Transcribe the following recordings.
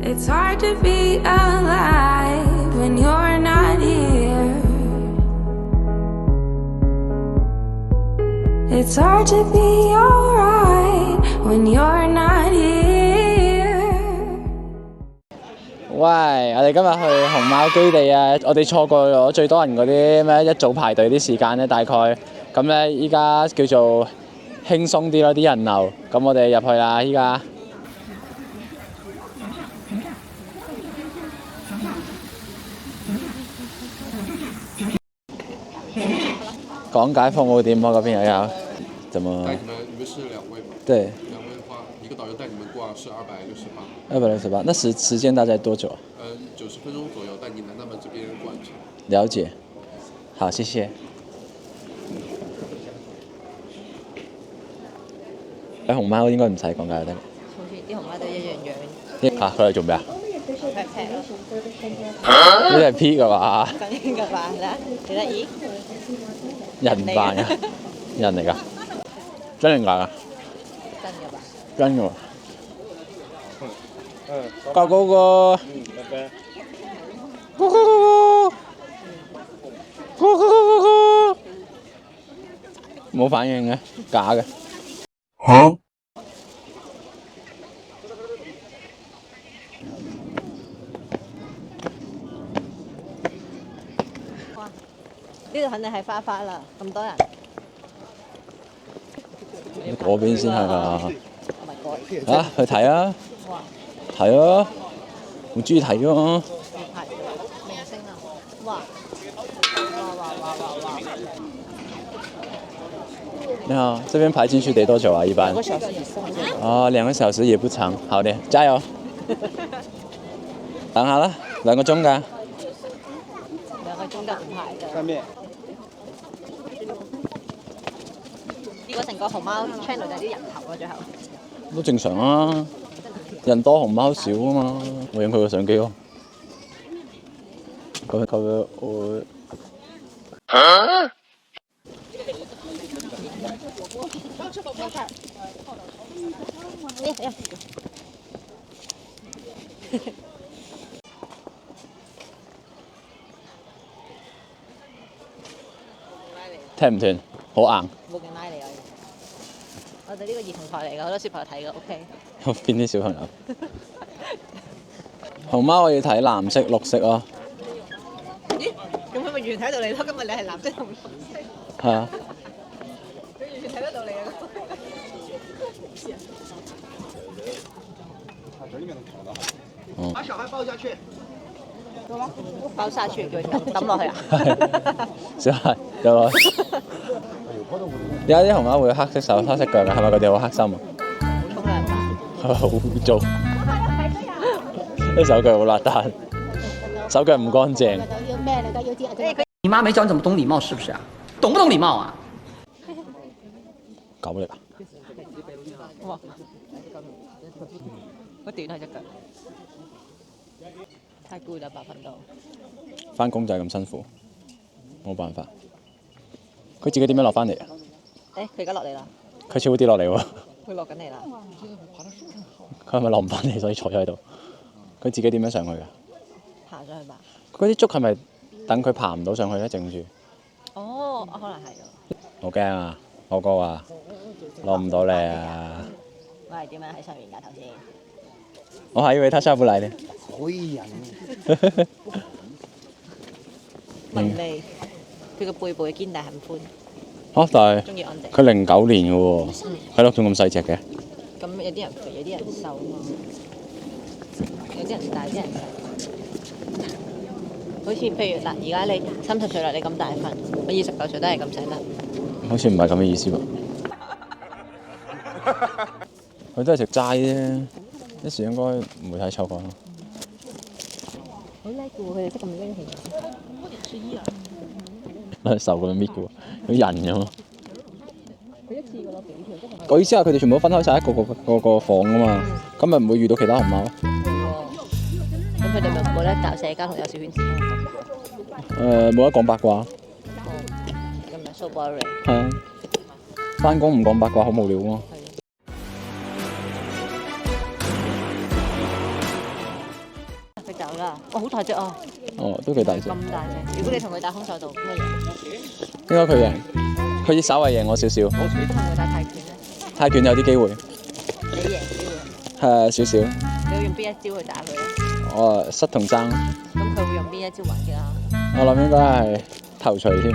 It's hard to be alive when you're not here. It's hard to be alright when you're not here. 喂，我哋今日去熊貓基地啊！我哋錯過咗最多人嗰啲咩一早排隊啲時間咧，大概咁咧，依家叫做輕鬆啲咯啲人流。咁我哋入去啦，依家。講解服務點啊，嗰邊又有，怎麼？带你们是2位吗？對2位的话，一个导游带你们逛是268。268，那時間大概多久？90分鐘左右，帶你來他們這邊逛一下。了解，好，謝謝。喺熊貓應該唔使講解得。好似啲熊貓都一樣樣。嚇，佢嚟做咩啊？劈咯。呢啲係 P 㗎嘛？咁樣嘅吧，幾得意？人扮㗎，人嚟㗎，真定假㗎？真嘅吧？真㗎喎。嗰個。冇反應嘅，假嘅。嚇？哇！呢度肯定係花花啦，咁多人。嗰邊先係啊！ Oh my god！ 啊，去睇啊！哇！睇啊！好中意睇喎！係明星啊！哇！哇！你好，這邊排進去得多久啊？一般？哦，2個小時也不長。好的，加油！等下啦，2個鐘㗎。2個鐘就唔排㗎。上面。結果成個熊貓 channel 就係啲人頭啊，最後。都正常啊，人多熊貓少啊嘛。我影佢個相機喎。佢我。聽唔斷？好硬。冇勁拉你啊！我哋呢個兒童台嚟㗎，好多小朋友睇㗎，OK。邊啲小朋友？熊貓我要睇藍色、綠色咯。咦？咁佢咪完全睇到你咯？今日你係藍色同綠色。係啊。佢完全睇得到你啊！把小孩抱下去。包沙出嚟叫佢抌落去啊！小孩有落。有啲熊貓會黑色手、黑色腳嘅，係咪佢哋好黑心啊？沖涼吧。好污糟，啲手腳好邋遢，手腳唔乾淨。你媽沒教你怎麼懂禮貌，是不是啊？懂不懂禮貌啊？狗嚟㗎。哇！好短啊隻腳，太攰啦，8分到。翻工就係咁辛苦，冇辦法。佢自己點樣落翻嚟啊？誒，佢而家落嚟啦。佢超啲落嚟喎。佢落緊嚟啦。佢係咪落唔翻嚟，所以坐咗喺度？佢自己點樣上去㗎？爬上去吧。嗰啲竹係咪等佢爬唔到上去咧，整住？哦，可能係喎。好驚啊！我哥話落唔到嚟啊！我係點樣喺上面㗎頭先？我還以為他下不來呢。灰人。文利，佢個背部嘅肩帶很寬。嚇！但係中意安靜。佢09年嘅喎，係咯，仲咁細隻嘅。咁有啲人肥，有啲人瘦啊嘛。有啲人大，有啲人細。好似譬如嗱，而家你30歲啦，你咁大份，我29歲都係咁細粒。好似唔係咁嘅意思喎。佢都係食齋啫，一時應該唔會太臭啩。好叻嘅喎，佢哋識咁拎起。攞手咁樣搣嘅喎，好似人咁咯。佢一次過攞幾條？我意思係佢哋全部分開晒一個房啊嘛，咁咪唔會遇到其他熊貓咯。咁佢哋咪冇得搞社交同有小圈子。冇得講八卦。咁咪 so boring。係啊，翻工唔講八卦好無聊喎。佢走啦。哦，好大隻啊！哦，都幾大隻。咁大隻，如果你同佢打空手道，咩贏？應該佢贏，佢稍為贏我少少。你同佢打泰拳咧？泰拳有啲機會，你贏機會。係少少。你會用邊一招去打佢咧？我膝同爭，咁佢會用邊一招還擊啊？我諗應該係頭錘添。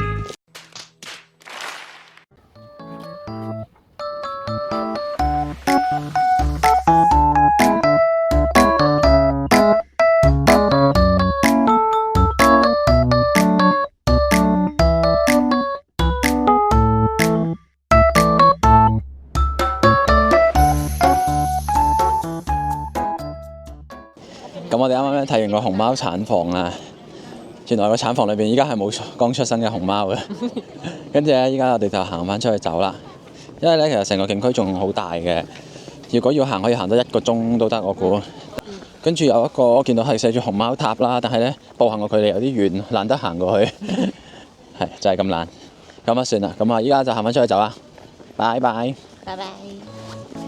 咁我哋啱啱咧睇完個熊貓產房啦，原來個產房裏邊依家係冇剛出生嘅熊貓嘅，跟住咧依家我哋就行翻出去走啦。因為咧其實成個景區仲好大嘅，如果要行可以行得1個鐘都得我估。跟住有一個我見到係寫住熊貓塔啦，但係咧步行個距離有啲遠，懶得行過去，係就係咁懶。咁啊算啦，咁啊依家就行翻出去走啦，拜拜。拜拜。